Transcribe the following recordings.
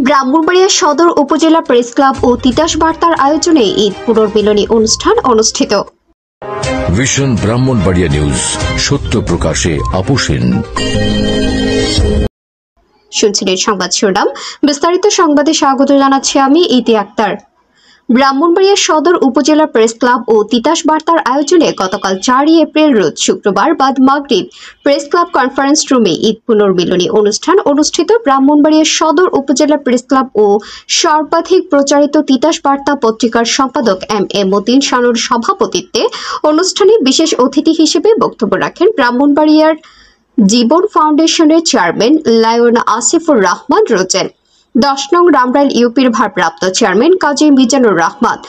ব্রাহ্মণবাড়িয়া সদর উপজেলা press club ও তিতাস বার্তার আয়োজনে ঈদ পুনর্মিলনী অনুষ্ঠান অনুষ্ঠিত। ভিশন ব্রাহ্মণবাড়িয়া নিউজ, সত্য প্রকাশে আপোষহীন। শুনছিলেন সংবাদ শিরোনাম, বিস্তারিত সংবাদে স্বাগত জানাচ্ছি আমি ইতি আক্তার। ব্রাহ্মণবাড়িয়া সদর উপজেলা প্রেস ক্লাব ও তিতাস বার্তার আয়োজনে গতকাল 4 এপ্রিল রোজ শুক্রবার বাদ মাগরিব প্রেস ক্লাব কনফারেন্স রুমে ঈদ পুনর্মিলনী অনুষ্ঠান অনুষ্ঠিত। ব্রাহ্মণবাড়িয়া সদর উপজেলা প্রেস ক্লাব ও সর্বাধিক প্রচারিত তিতাস বার্তা পত্রিকার সম্পাদক এম মতিন শানুর সভাপতিত্বে অনুষ্ঠানে বিশেষ অতিথি হিসেবে বক্তব্য রাখেন ব্রাহ্মণবাড়িয়ার জীবন ফাউন্ডেশনের chairman lion Asifur Rahman Rosen, 10 নং রামরাইল ইউপির ভারপ্রাপ্ত চেয়ারম্যান কাজী মিজানুর রহমান,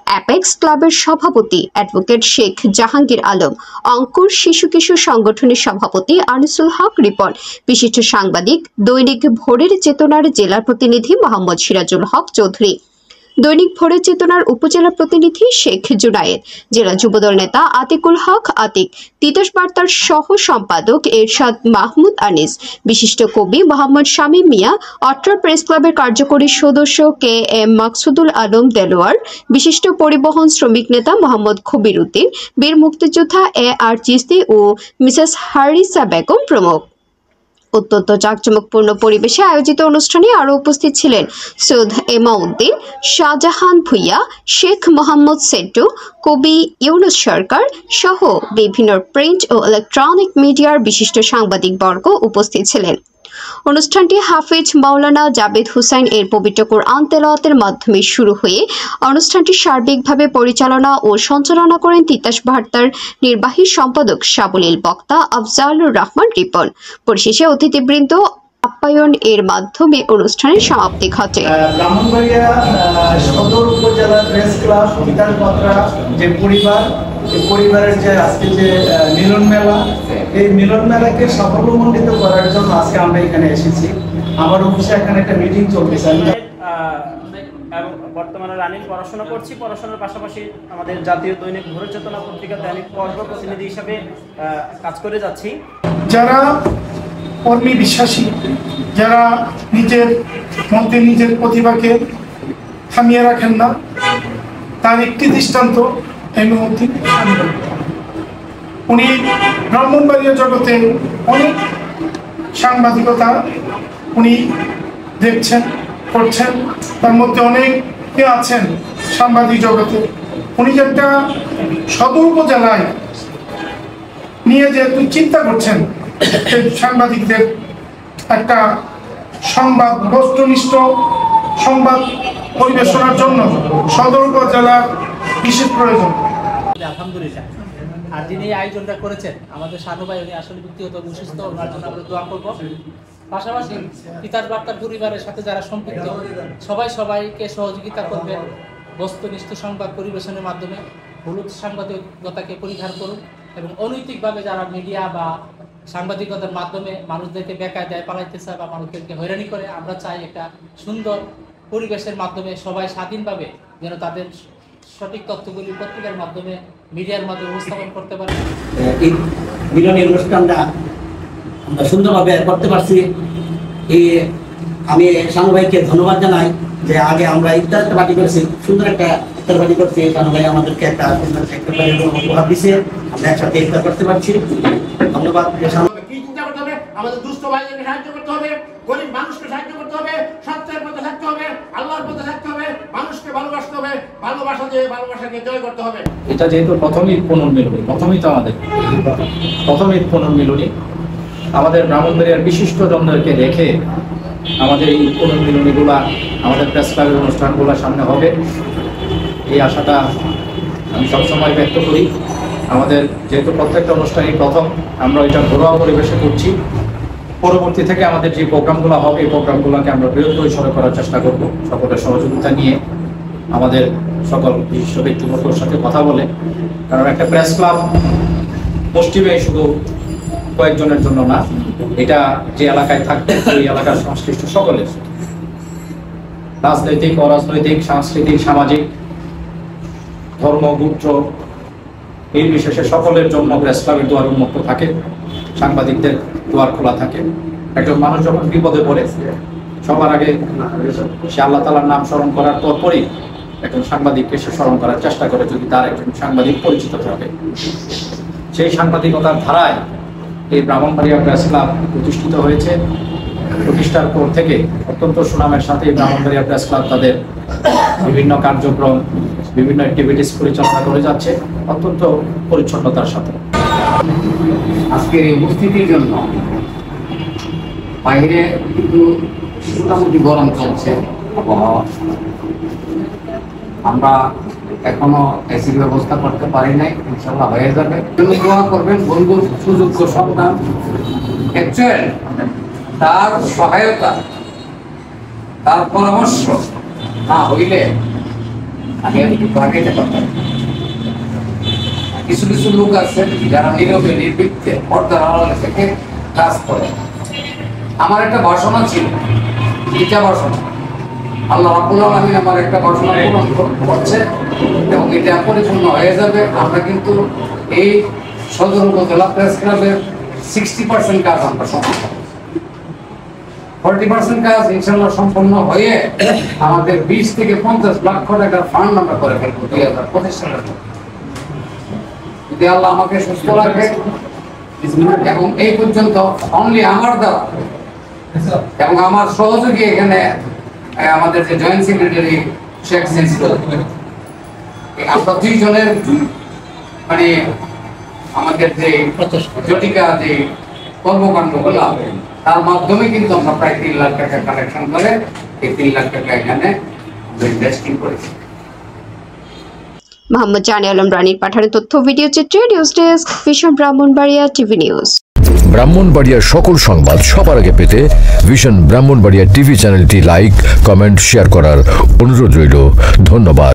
অ্যাপেক্স ক্লাবের সভাপতি অ্যাডভোকেট শেখ জাহাঙ্গীর আলম, অঙ্কুর শিশু কিশোর সংগঠনের সভাপতি আনিসুল হক রিপন, বিশিষ্ট সাংবাদিক দৈনিক ভোরের চেতনার জেলা প্রতিনিধি মোহাম্মদ সিরাজুল হক চৌধুরী, দৈনিক ভোরের চেতনার উপজেলা প্রতিনিধি শেখ জুনায়েদ, জেলা যুবদল নেতা আতিকুল হক আতিক, তিতাস বার্তার সহ সম্পাদক এরশাদ মাহমুদ আনিস, বিশিষ্ট কবি মোহাম্মদ শামীম মিয়া, অট্রা প্রেস ক্লাবের কার্যকরী সদস্য KM মাকসুদুল আলম দেলোয়ার, বিশিষ্ট পরিবহন শ্রমিক নেতা মোহাম্মদ খবির উদ্দিন, বীর মুক্তিযোদ্ধা AR চিস্তি ও মিসেস হারিসা বেগম প্রমুখ। অত্যন্ত জাঁকজমকপূর্ণ পরিবেশে আয়োজিত অনুষ্ঠানে আরও উপস্থিত ছিলেন সৈয়দ এমাউদ্দিন, শাহজাহান ভুইয়া, শেখ মোহাম্মদ সেন্টু, কবি ইউনুস সরকার সহ বিভিন্ন প্রিন্ট ও ইলেকট্রনিক মিডিয়ার বিশিষ্ট সাংবাদিকবর্গ উপস্থিত ছিলেন। অনুষ্ঠানটি হাফিজ মাওলানা জাবেদ হুসাইন এর পবিত্র কোরআন তেলাওয়াতের মাধ্যমে শুরু হয়ে অনুষ্ঠানটি সার্বিকভাবে পরিচালনা ও সঞ্চালনা করেন তিতাস বার্তার নির্বাহী সম্পাদক সাবলীল বক্তা আফজালুর রহমান রিপন। পরিশেষে অতিথিবৃন্দ আপ্যায়ন এর মাধ্যমে অনুষ্ঠানের সমাপ্তি ঘটে। ব্রাহ্মণবাড়িয়া সদর উপজেলা প্রেস ক্লাব তিতাস বার্তা যে পরিবারের যে আজকে যে মিলন মেলা, এই মিলন মেলাকে সাফল্যমণ্ডিত করার জন্য আজকে আমরা এখানে এসেছি। আমার অফিসে এখানে একটা মিটিং চলতেছে। এবং বর্তমানে রানিং পড়াশোনা করছি। পড়াশোনার পাশাপাশি আমাদের জাতীয় দৈনিক ভোরের চেতনা পত্রিকা দৈনিক পর্ব প্রতিনিধি হিসাবে কাজ করে যাচ্ছি। যারা কর্মী বিশ্বাসী, যারা নিজের মধ্যে নিজের প্রতিভাকে থামিয়ে রাখেন না, তার একটি দৃষ্টান্ত এমউদ্দিন। উনি ব্রাহ্মণবাড়িয়া জগতে অনেক সাংবাদিকতা উনি দেখছেন, করছেন, তার মধ্যে অনেকে আছেন সাংবাদিক জগতে। উনি যে একটা সদর উপজেলায় নিয়ে যেহেতু চিন্তা করছেন সাংবাদিকদের একটা সংবাদ বস্তুনিষ্ঠ সংবাদ পরিবেশনার জন্য সদর উপজেলার বিশেষ প্রয়োজন। আলহামদুলিল্লাহ। আর যিনি এই আয়োজনটা করেছেন আমাদের শানু ভাই, উনি আসলে ব্যক্তিগত সুস্থ, ওনার জন্য আমরা দোয়া করবো। পাশাপাশি তিতাস বার্তার পরিবারের সাথে যারা সম্পৃক্ত সবাইকে সহযোগিতা করবেন বস্তুনিষ্ঠ সংবাদ পরিবেশনের মাধ্যমে। হলুদ সাংবাদিকতাকে পরিহার করুন এবং অনৈতিকভাবে যারা মিডিয়া বা সাংবাদিকতার মাধ্যমে মানুষদেরকে বেকায়দায় পালাইতে চায় বা মানুষদেরকে হয়রানি করে, আমরা চাই একটা সুন্দর পরিবেশের মাধ্যমে সবাই স্বাধীনভাবে যেন তাদের সঠিক তথ্যগুলি পত্রিকার মাধ্যমে মিডিয়ার মাধ্যমে উপস্থাপন করতে পারে। এই মিলনী অনুষ্ঠানটা আমরা সুন্দরভাবে করতে পারছি। আমি শানু ভাইকে ধন্যবাদ জানাই যে আগে আমরা ইফতার পার্টি করেছি, সুন্দর একটা ইফতার পার্টি করছি। শানু ভাই আমাদেরকে একটা সুন্দর উপহার দিছে, আমরা একসাথে ইফতার করতে পারছি। ধন্যবাদ। কি চিন্তা করতে হবে? আমাদের দুস্থ ভাইদেরকে সাহায্য করতে হবে, গরিব মানুষকে সাহায্য করতে হবে, সত্যের পথে থাকতে হবে, আল্লাহর পথে থাকতে হবে, মানুষকে ভালোবাসতে হবে, ভালোবাসা দিয়ে ভালোবাসাকে জয় করতে হবে। এটা যেহেতু প্রথমই পুনর্মিলনী, প্রথমই তো আমাদের প্রথমই পুনর্মিলনী, আমাদের ব্রাহ্মণবাড়িয়ার বিশিষ্ট জনদেরকে রেখে আমাদের এই পুনর্মিলনীগুলা, আমাদের প্রেস ক্লাবের অনুষ্ঠানগুলো সামনে হবে, এই আশাটা আমি সবসময় ব্যক্ত করি। আমাদের যেহেতু প্রত্যেকটা অনুষ্ঠানই প্রথম, আমরা এটা ঘরোয়া পরিবেশে করছি। পরবর্তী থেকে আমাদের যে প্রোগ্রামগুলো হবে, এই প্রোগ্রামগুলোকে আমরা বৃহৎ পরিসরে করার চেষ্টা করব, সকলের সহযোগিতা নিয়ে, আমাদের সকল বিশিষ্ট ব্যক্তিবর্গের সাথে কথা বলে। কারণ একটা প্রেস ক্লাব পশ্চিমে শুধু কয়েকজনের জন্য না, এটা যে এলাকায় থাকবে ওই এলাকার সংশ্লিষ্ট সকলের, রাজনৈতিক, অরাজনৈতিক, সাংস্কৃতিক, সামাজিক, ধর্ম, গোত্র নির্বিশেষে সকলের জন্য প্রেস ক্লাবের দুয়ার উন্মুক্ত থাকে, সাংবাদিকদের দুয়ার খোলা থাকে। একজন মানুষ যখন বিপদে পড়ে সবার আগে সে আল্লাহ তাআলার নাম স্মরণ করার পরপরই একজন সাংবাদিককে সে স্মরণ করার চেষ্টা করে, যদি তার একজন সাংবাদিক পরিচিত থাকে। সেই সাংবাদিকতার ধারায় এই ব্রাহ্মণবাড়িয়া প্রেস ক্লাব প্রতিষ্ঠিত হয়েছে। প্রতিষ্ঠার পর থেকে অত্যন্ত সুনামের সাথে ব্রাহ্মণবাড়িয়া প্রেস ক্লাব তাদের বিভিন্ন কার্যক্রম, বিভিন্ন অ্যাক্টিভিটিস পরিচালনা করে যাচ্ছে অত্যন্ত পরিচ্ছন্নতার সাথে। আজকের এই উপস্থিতির জন্য বাইরে কিন্তু মোটামুটি গরম চলছে আবহাওয়া। আমরা এখনো এসির ব্যবস্থা করতে পারি নাই, ইনশাল্লাহ হয়ে যাবে। দোয়া করবেন বন্ধুর সুযোগ্য সন্তান, অ্যাকচুয়াল তার সহায়তা, তার পরামর্শ না হইলে আমি একটু আগাইতে পারতাম। কিছু কিছু লোক আছে যারা নীরবে নির্বিঘ্নে পর্দার আড়ালে থেকে কাজ করে। আমার একটা বাসনা ছিল, এটা বাসনা আল্লাহ রাব্বুল আলামিন আমার একটা বাসনা পূরণ করছে এবং এটা পরিপূর্ণ হয়ে যাবে। আমরা কিন্তু এই সদর উপজেলা প্রেস ক্লাবের 60% কাজ আমরা সম্পন্ন, 40% কাজ ইনশাল্লাহ সম্পন্ন হয়ে আমাদের 20 থেকে 50 লক্ষ টাকার ফান্ড আমরা করে ফেলবো 2025 সালের মধ্যে, যদি আল্লাহ আমাকে সুস্থ রাখে। এবং এই পর্যন্ত অনলি আমার দ্বারা এবং আমার সহযোগী এখানে আমাদের যে জয়েন্ট সেক্রেটারি শেখ সেন্সিবল, আমরা দুইজনের মানে আমাদের যে জটিকা যে কর্মকাণ্ডগুলো তার মাধ্যমে কিন্তু আমরা প্রায় 3 লাখ টাকা কালেকশন করে এই 3 লাখ টাকা এখানে ইনভেস্টিং করেছি। মোহাম্মদ জানে আলম রানীর পাঠানো তথ্য ভিডিও চিত্রে news desk, vision Brahmanbaria TV news. ব্রাহ্মণবাড়িয়ার সকল সংবাদ সবার আগে পেতে ভিশন ব্রাহ্মণবাড়িয়া টিভি চ্যানেলটি লাইক, কমেন্ট, শেয়ার করার অনুরোধ রইল। ধন্যবাদ।